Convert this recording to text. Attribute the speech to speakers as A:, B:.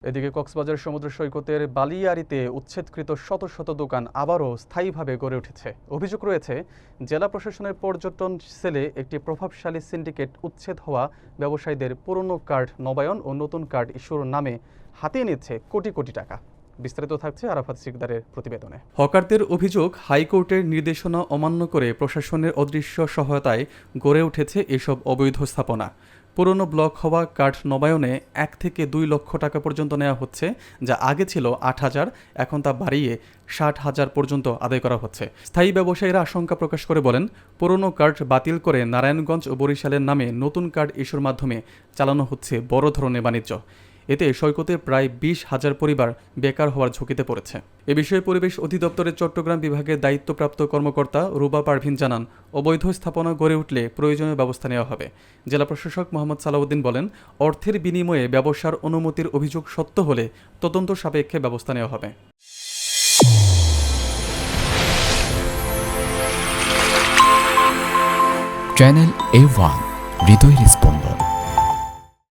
A: এদিকে কক্সবাজার সমুদ্র সৈকতের বালিয়াড়িতে উচ্ছেদকৃত শত শত দোকান আবারও স্থায়ীভাবে গড়ে উঠেছে। অভিযোগ রয়েছে, জেলা প্রশাসনের পর্যটন সেলে একটি প্রভাবশালী সিন্ডিকেট উচ্ছেদ হওয়া ব্যবসায়ীদের পুরনো কার্ড নবায়ন ও নতুন কার্ড ইস্যুর নামে হাতিয়ে নিচ্ছে কোটি কোটি টাকা। বিস্তারিত থাকছে আরাফাত সিকদারের প্রতিবেদনে। হকারদের অভিযোগ, হাইকোর্টের নির্দেশনা অমান্য করে প্রশাসনের অদৃশ্য সহায়তায় গড়ে উঠেছে এসব অবৈধ স্থাপনা। পুরনো ব্লক হওয়া কার্ড নবায়নে 1 থেকে 2 লক্ষ টাকা পর্যন্ত নেওয়া হচ্ছে, যা আগে ছিল 8,000, এখন তা বাড়িয়ে 60,000 পর্যন্ত আদায় করা হচ্ছে। স্থায়ী ব্যবসায়ীরা আশঙ্কা প্রকাশ করে বলেন, পুরনো কার্ড বাতিল করে নারায়ণগঞ্জ ও বরিশালের নামে নতুন কার্ড ইস্যুর মাধ্যমে চালানো হচ্ছে বড় ধরনের বাণিজ্য। এতে সৈকতের প্রায় 20,000 পরিবার বেকার হওয়ার ঝুঁকিতে পড়েছে। এ বিষয়ে পরিবেশ অধিদপ্তরের চট্টগ্রাম বিভাগের দায়িত্বপ্রাপ্ত কর্মকর্তা রুবা পারভিন জানান, অবৈধ স্থাপনা গড়ে উঠলে প্রয়োজনীয় ব্যবস্থা নেওয়া হবে। জেলা প্রশাসক মোহাম্মদ সালাউদ্দিন বলেন, অর্থের বিনিময়ে ব্যবসার অনুমতির অভিযোগ সত্য হলে তদন্ত সাপেক্ষে ব্যবস্থা নেওয়া হবে।
B: চ্যানেল A1 হৃদয়ের স্পন্দন।